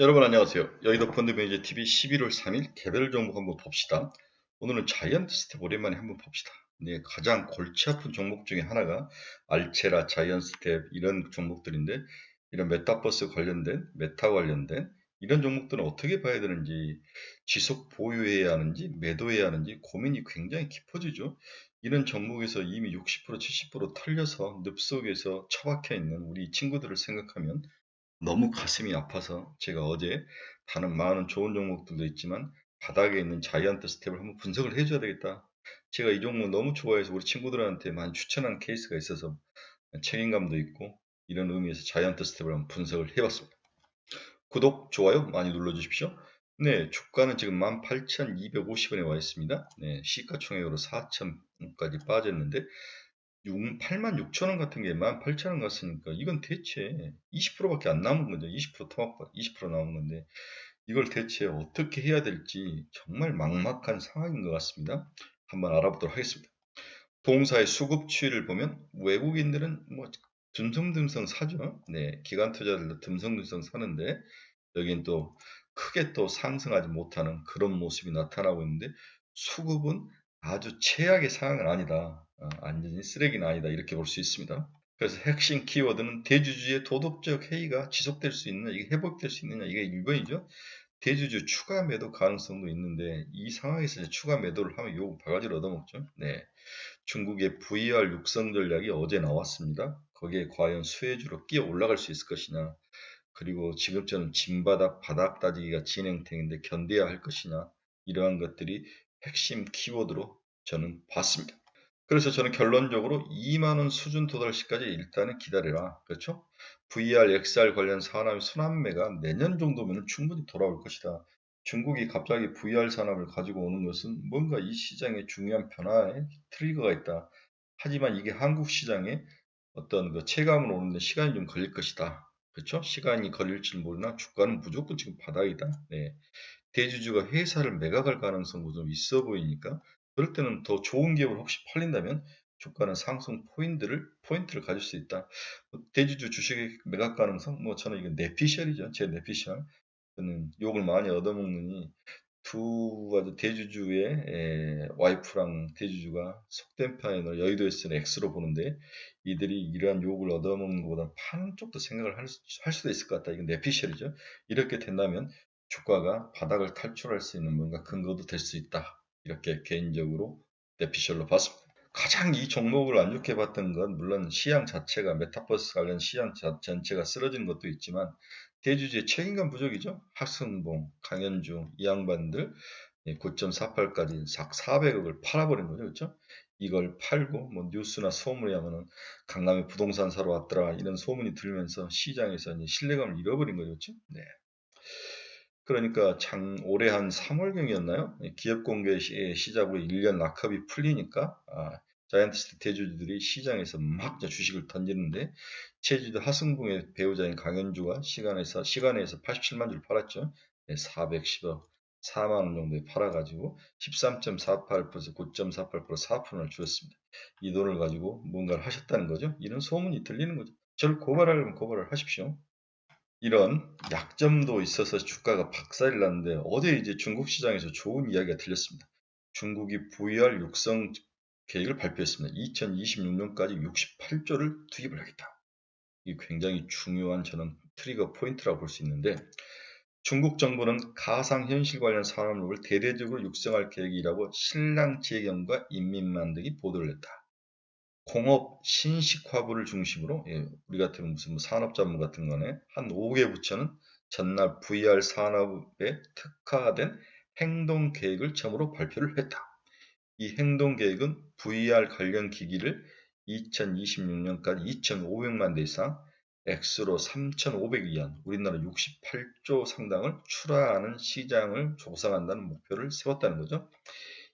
여러분 안녕하세요. 여의도 펀드 매니저 TV 11월 3일 개별 종목 한번 봅시다. 오늘은 자이언트 스텝 오랜만에 한번 봅시다. 네, 가장 골치 아픈 종목 중에 하나가 알체라, 자이언트 스텝 이런 종목들인데 이런 메타버스 관련된, 메타 관련된 이런 종목들은 어떻게 봐야 되는지 지속 보유해야 하는지 매도해야 하는지 고민이 굉장히 깊어지죠. 이런 종목에서 이미 60% 70% 털려서 늪속에서 처박혀 있는 우리 친구들을 생각하면 너무 가슴이 아파서 제가 어제 다른 많은 좋은 종목들도 있지만 바닥에 있는 자이언트 스텝을 한번 분석을 해줘야 되겠다. 제가 이 종목 너무 좋아해서 우리 친구들한테 많이 추천한 케이스가 있어서 책임감도 있고 이런 의미에서 자이언트 스텝을 한번 분석을 해봤습니다. 구독, 좋아요 많이 눌러주십시오. 네, 주가는 지금 18,250원에 와 있습니다. 네, 시가총액으로 4,000원까지 빠졌는데 86,000원 같은 게 18,000원 갔으니까 이건 대체 20%밖에 안 남은 거죠. 20% 토막 20% 남은 건데 이걸 대체 어떻게 해야 될지 정말 막막한 상황인 것 같습니다. 한번 알아보도록 하겠습니다. 동사의 수급 추이를 보면 외국인들은 뭐 듬성듬성 사죠. 네, 기관 투자들도 듬성듬성 사는데 여긴 또 크게 또 상승하지 못하는 그런 모습이 나타나고 있는데 수급은 아주 최악의 상황은 아니다. 완전히 쓰레기는 아니다. 이렇게 볼 수 있습니다. 그래서 핵심 키워드는 대주주의 도덕적 해이가 지속될 수 있느냐, 이게 회복될 수 있느냐, 이게 1번이죠. 대주주 추가 매도 가능성도 있는데 이 상황에서 이제 추가 매도를 하면 요 바가지를 얻어먹죠. 네. 중국의 VR 육성 전략이 어제 나왔습니다. 거기에 과연 수혜주로 끼어 올라갈 수 있을 것이냐, 그리고 지금처럼 진바닥 바닥 따지기가 진행형인데 견뎌야 할 것이냐, 이러한 것들이 핵심 키워드로 저는 봤습니다. 그래서 저는 결론적으로 2만 원 수준 도달 시까지 일단은 기다려라. 그렇죠? VR, XR 관련 산업의 순환매가 내년 정도면 충분히 돌아올 것이다. 중국이 갑자기 VR 산업을 가지고 오는 것은 뭔가 이 시장에 중요한 변화의 트리거가 있다. 하지만 이게 한국 시장에 어떤 그 체감을 오는데 시간이 좀 걸릴 것이다. 그렇죠? 시간이 걸릴지 모르나 주가는 무조건 지금 바닥이다. 네. 대주주가 회사를 매각할 가능성도 좀 있어 보이니까 그럴 때는 더 좋은 기업을 혹시 팔린다면 주가는 상승 포인트를 가질 수 있다. 대주주 주식의 매각 가능성 뭐 저는 이건 내피셜이죠. 제 내피셜. 저는 욕을 많이 얻어먹느니 두 아주 대주주의 와이프랑 대주주가 속된 편을 여의도에서는 X로 보는데 이들이 이러한 욕을 얻어먹는 것보다 파는 쪽도 생각을 할 수도 있을 것 같다. 이건 내피셜이죠. 이렇게 된다면 주가가 바닥을 탈출할 수 있는 뭔가 근거도 될 수 있다. 이렇게 개인적으로 내피셜로 봤습니다. 가장 이 종목을 안 좋게 봤던 건 물론 시장 자체가 메타버스 관련 시장 전체가 쓰러진 것도 있지만 대주주의 책임감 부족이죠. 하승봉, 강현주 이 양반들 9.48까지 400억을 팔아버린 거죠. 그렇죠? 이걸 팔고 뭐 뉴스나 소문에 하면은 강남에 부동산 사러 왔더라 이런 소문이 들면서 시장에서 이제 신뢰감을 잃어버린 거죠. 그렇죠? 네. 그러니까 올해 한 3월경이었나요? 기업 공개 시작으로 1년 락업이 풀리니까 자이언트 대주주들이 시장에서 막 주식을 던지는데 제주도 하승봉의 배우자인 강현주가 시간에서 87만 주를 팔았죠. 410억, 4만 원 정도에 팔아가지고 13.48%, 9.48%, 4%를 주었습니다. 이 돈을 가지고 뭔가를 하셨다는 거죠. 이런 소문이 들리는 거죠. 저를 고발하려면 고발을 하십시오. 이런 약점도 있어서 주가가 박살이 났는데 어제 이제 중국 시장에서 좋은 이야기가 들렸습니다. 중국이 VR 육성 계획을 발표했습니다. 2026년까지 68조를 투입을 하겠다. 이게 굉장히 중요한 저는 트리거 포인트라고 볼 수 있는데 중국 정부는 가상현실 관련 산업을 대대적으로 육성할 계획이라고 신랑제경과 인민만등이 보도를 했다. 공업 신식화부를 중심으로 우리 같은 무슨 뭐 산업 전문 같은 거네 한 5개 부처는 전날 VR 산업에 특화된 행동 계획을 처음으로 발표를 했다. 이 행동 계획은 VR 관련 기기를 2026년까지 2,500만 대 이상 액수로 3,500위안 우리나라 68조 상당을 출하하는 시장을 조성한다는 목표를 세웠다는 거죠.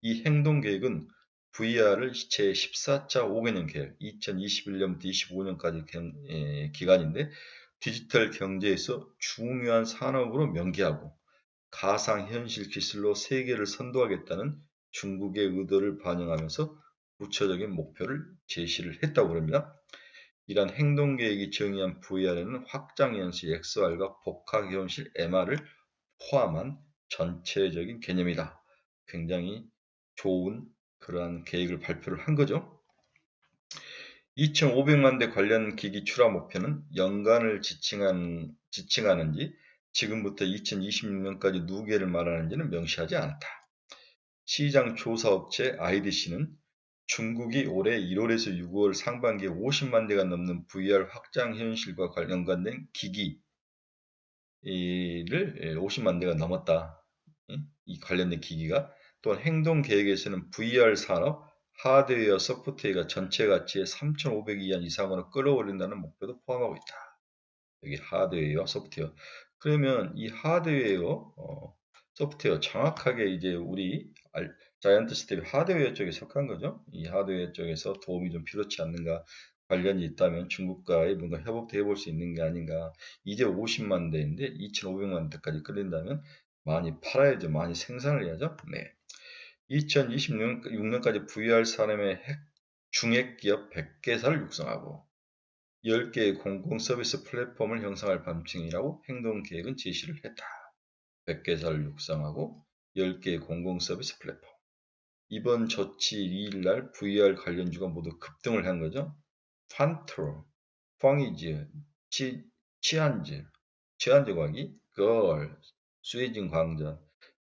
이 행동 계획은 VR을 제14차 5개년 계획 2021년부터 25년까지 기간인데 디지털 경제에서 중요한 산업으로 명기하고 가상현실 기술로 세계를 선도하겠다는 중국의 의도를 반영하면서 구체적인 목표를 제시를 했다고 합니다. 이러한 행동계획이 정의한 VR에는 확장현실 XR과 복합현실 MR을 포함한 전체적인 개념이다. 굉장히 좋은 그러한 계획을 발표를 한 거죠. 2,500만 대 관련 기기 출하 목표는 연간을 지칭하는지 지금부터 2026년까지 누계를 말하는지는 명시하지 않았다. 시장 조사업체 IDC는 중국이 올해 1월에서 6월 상반기에 50만 대가 넘는 VR 확장 현실과 연관된 기기를 50만 대가 넘었다. 이 관련된 기기가 또한 행동 계획에서는 VR 산업 하드웨어 소프트웨어가 전체 가치의 3,500억 원 이상으로 끌어올린다는 목표도 포함하고 있다. 여기 하드웨어와 소프트웨어. 그러면 이 하드웨어, 소프트웨어 정확하게 이제 우리 자이언트 스텝이 하드웨어 쪽에 속한 거죠. 이 하드웨어 쪽에서 도움이 좀 필요치 않는가, 관련이 있다면 중국과의 뭔가 협업도 해볼 수 있는 게 아닌가. 이제 50만 대인데 2,500만 대까지 끌린다면 많이 팔아야죠. 많이 생산을 해야죠. 네. 2026년까지 VR 산업의 중핵 기업 100개사를 육성하고 10개의 공공 서비스 플랫폼을 형성할 방침이라고 행동 계획은 제시를 했다. 100개사를 육성하고 10개의 공공 서비스 플랫폼. 이번 조치 2일날 VR 관련주가 모두 급등을 한 거죠. 판트로, 펑이즈, 치안즈 과기, 걸, 스웨진 광전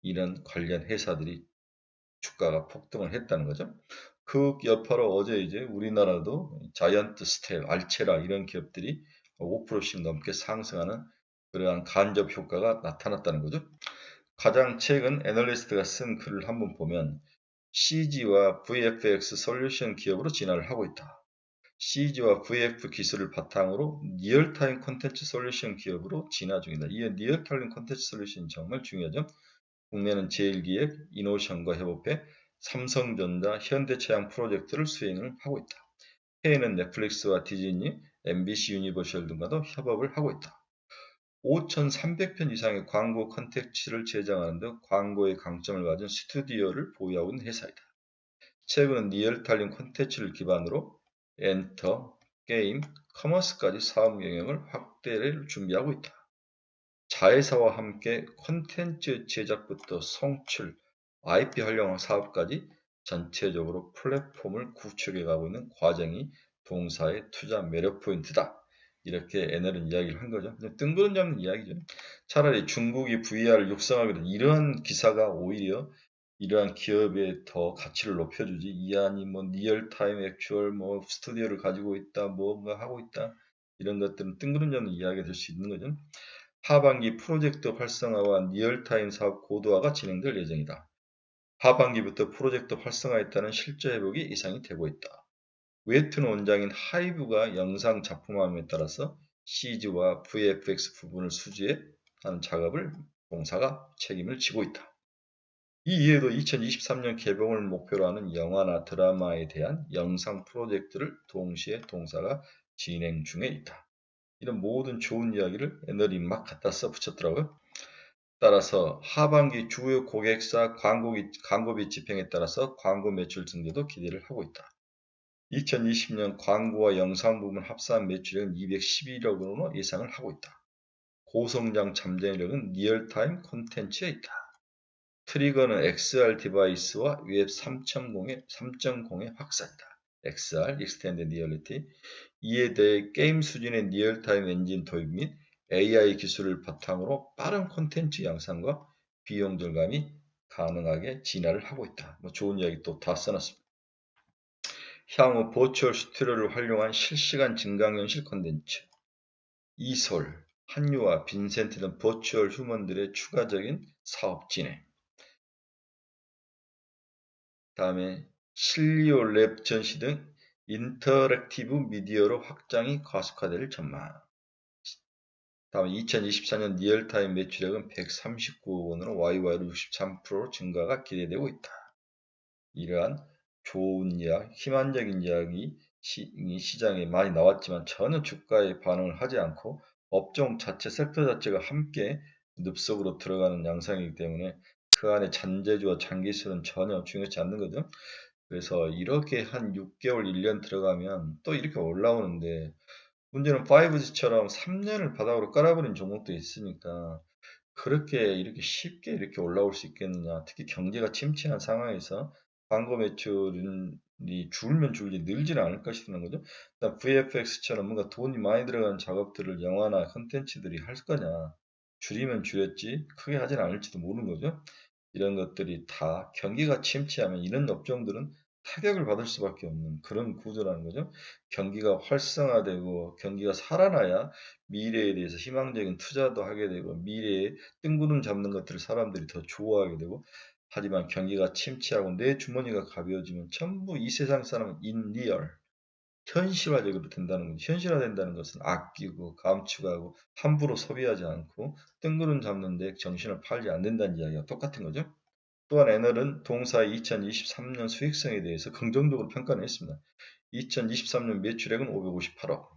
이런 관련 회사들이 주가가 폭등을 했다는 거죠. 그 여파로 어제 이제 우리나라도 자이언트 스텝, 알체라 이런 기업들이 5%씩 넘게 상승하는 그러한 간접 효과가 나타났다는 거죠. 가장 최근 애널리스트가 쓴 글을 한번 보면 CG와 VFX 솔루션 기업으로 진화를 하고 있다. CG와 VF 기술을 바탕으로 리얼타임 콘텐츠 솔루션 기업으로 진화 중이다. 이 리얼타임 콘텐츠 솔루션이 정말 중요하죠. 국내는 제일기획, 이노션과 협업해 삼성전자, 현대차양 프로젝트를 수행을 하고 있다. 해외는 넷플릭스와 디즈니, MBC 유니버셜 등과도 협업을 하고 있다. 5,300편 이상의 광고 컨텐츠를 제작하는 등 광고의 강점을 가진 스튜디오를 보유하고 있는 회사이다. 최근 리얼타임 콘텐츠를 기반으로 엔터, 게임, 커머스까지 사업 영역을 확대를 준비하고 있다. 자회사와 함께 콘텐츠 제작부터 송출, IP 활용 사업까지 전체적으로 플랫폼을 구축해 가고 있는 과정이 동사의 투자 매력 포인트다. 이렇게 애널은 이야기를 한 거죠. 뜬구름 잡는 이야기죠. 차라리 중국이 VR을 육성하거든 이러한 기사가 오히려 이러한 기업에 더 가치를 높여주지. 이 안이 뭐 리얼타임 액추얼 뭐 스튜디오를 가지고 있다, 뭔가 하고 있다. 이런 것들은 뜬구름 잡는 이야기가 될 수 있는 거죠. 하반기 프로젝트 활성화와 리얼타임 사업 고도화가 진행될 예정이다. 하반기부터 프로젝트 활성화에 따른 실제 회복이 예상이 되고 있다. 웹툰 원작인 하이브가 영상 작품화함에 따라서 CG와 VFX 부분을 수주하는 작업을 동사가 책임을 지고 있다. 이 이외에도 2023년 개봉을 목표로 하는 영화나 드라마에 대한 영상 프로젝트를 동시에 동사가 진행 중에 있다. 이런 모든 좋은 이야기를 애널이 막 갖다 써붙였더라고요. 따라서 하반기 주요 고객사 광고비 집행에 따라서 광고 매출 증대도 기대를 하고 있다. 2020년 광고와 영상 부문 합산 매출액은 211억 원으로 예상을 하고 있다. 고성장 잠재력은 리얼타임 콘텐츠에 있다. 트리거는 XR 디바이스와 웹 3.0의 확산이다. XR, Extended Reality. 이에 대해 게임 수준의 리얼타임 엔진 도입 및 AI 기술을 바탕으로 빠른 콘텐츠 양산과 비용 절감이 가능하게 진화를 하고 있다. 뭐 좋은 이야기 또 다 써놨습니다. 향후 버추얼 스튜디오를 활용한 실시간 증강현실 콘텐츠, 이솔, 한유와 빈센트 등 버추얼 휴먼들의 추가적인 사업 진행. 다음에 실리오 랩 전시 등 인터랙티브 미디어로 확장이 가속화될 전망. 다음 2024년 리얼타임 매출액은 139억 원으로 YY로 63% 증가가 기대되고 있다. 이러한 좋은 이야기, 희망적인 이야기 시장에 많이 나왔지만 전혀 주가에 반응을 하지 않고 업종 자체, 섹터 자체가 함께 늪속으로 들어가는 양상이기 때문에 그 안에 잔재주와 장기술은 전혀 중요치 않는 거죠. 그래서 이렇게 한 6개월, 1년 들어가면 또 이렇게 올라오는데 문제는 5G처럼 3년을 바닥으로 깔아버린 종목도 있으니까 그렇게 이렇게 쉽게 이렇게 올라올 수 있겠느냐. 특히 경제가 침체한 상황에서 광고 매출이 줄면 줄지 늘지는 않을 것이라는 거죠. 그다음 VFX처럼 뭔가 돈이 많이 들어가는 작업들을 영화나 콘텐츠들이 할 거냐. 줄이면 줄였지 크게 하진 않을지도 모르는 거죠. 이런 것들이 다 경기가 침체하면 이런 업종들은 타격을 받을 수밖에 없는 그런 구조라는 거죠. 경기가 활성화되고 경기가 살아나야 미래에 대해서 희망적인 투자도 하게 되고 미래에 뜬구름 잡는 것들을 사람들이 더 좋아하게 되고 하지만 경기가 침체하고 내 주머니가 가벼워지면 전부 이 세상 사람은 인리얼 현실화적으로 된다는 거죠. 현실화된다는 것은 아끼고 감축하고 함부로 소비하지 않고 뜬구름 잡는 데 정신을 팔지 않는다는 이야기가 똑같은 거죠. 또한 애널은 동사의 2023년 수익성에 대해서 긍정적으로 평가를 했습니다. 2023년 매출액은 558억,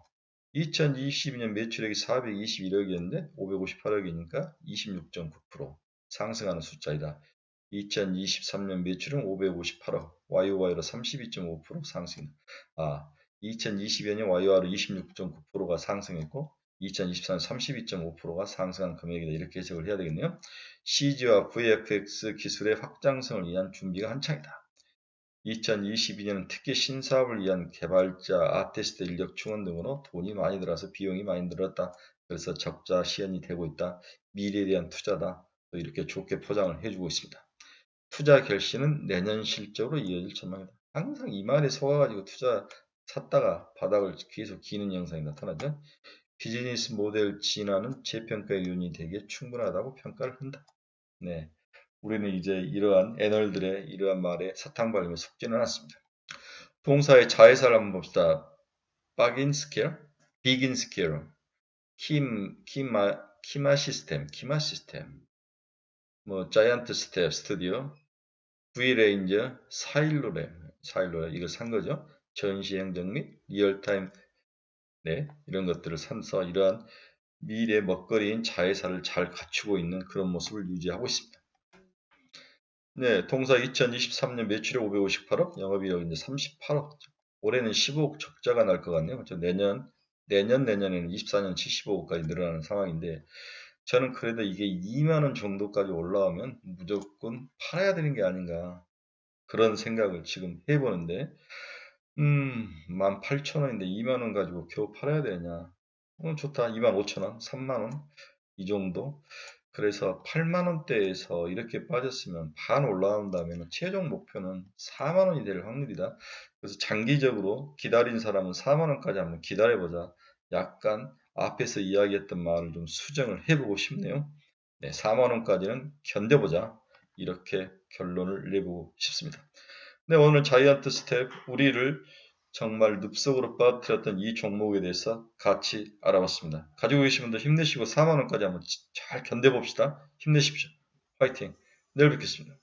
2022년 매출액이 421억이었는데 558억이니까 26.9% 상승하는 숫자이다. 2023년 매출은 558억, YOY로 32.5% 상승. 2022년 YOY로 26.9%가 상승했고 2024년 32.5%가 상승한 금액이다. 이렇게 해석을 해야 되겠네요. CG와 VFX 기술의 확장성을 위한 준비가 한창이다. 2022년은 특히 신사업을 위한 개발자, 아티스트 인력 충원 등으로 돈이 많이 들어서 비용이 많이 늘었다. 그래서 적자 시현이 되고 있다. 미래에 대한 투자다. 또 이렇게 좋게 포장을 해주고 있습니다. 투자 결실은 내년 실적으로 이어질 전망이다. 항상 이 말에 속아가지고 투자 샀다가 바닥을 계속 기는 현상이 나타나죠. 비즈니스 모델 진화는 재평가의 요인이 되기에 충분하다고 평가를 한다. 네. 우리는 이제 이러한 애널들의 이러한 말에 사탕발림에 속지는 않았습니다. 동사의 자회사를 한번 봅시다. 박인 스퀘어, 비긴 스퀘어, 키마 시스템, 뭐 자이언트 스텝 스튜디오, V레인저, 사일로랩 이걸 산 거죠. 전시행정 및 리얼타임 이런 것들을 산서 이러한 미래 먹거리인 자회사를 잘 갖추고 있는 그런 모습을 유지하고 있습니다. 네, 동사 2023년 매출이 558억, 영업이익 이제 38억. 올해는 15억 적자가 날 것 같네요. 내년에는 24년 75억까지 늘어나는 상황인데, 저는 그래도 이게 2만 원 정도까지 올라오면 무조건 팔아야 되는 게 아닌가. 그런 생각을 지금 해보는데, 18,000원인데 2만 원 가지고 겨우 팔아야 되냐. 좋다. 25,000원, 3만 원. 이 정도. 그래서 8만 원대에서 이렇게 빠졌으면 반 올라온다면 최종 목표는 4만 원이 될 확률이다. 그래서 장기적으로 기다린 사람은 4만 원까지 한번 기다려보자. 약간 앞에서 이야기했던 말을 좀 수정을 해보고 싶네요. 네, 4만 원까지는 견뎌보자. 이렇게 결론을 내보고 싶습니다. 네, 오늘 자이언트 스텝 우리를 정말 늪속으로 빠뜨렸던 이 종목에 대해서 같이 알아봤습니다. 가지고 계신 분들 힘내시고 4만 원까지 한번 잘 견뎌봅시다. 힘내십시오. 화이팅. 내일 뵙겠습니다.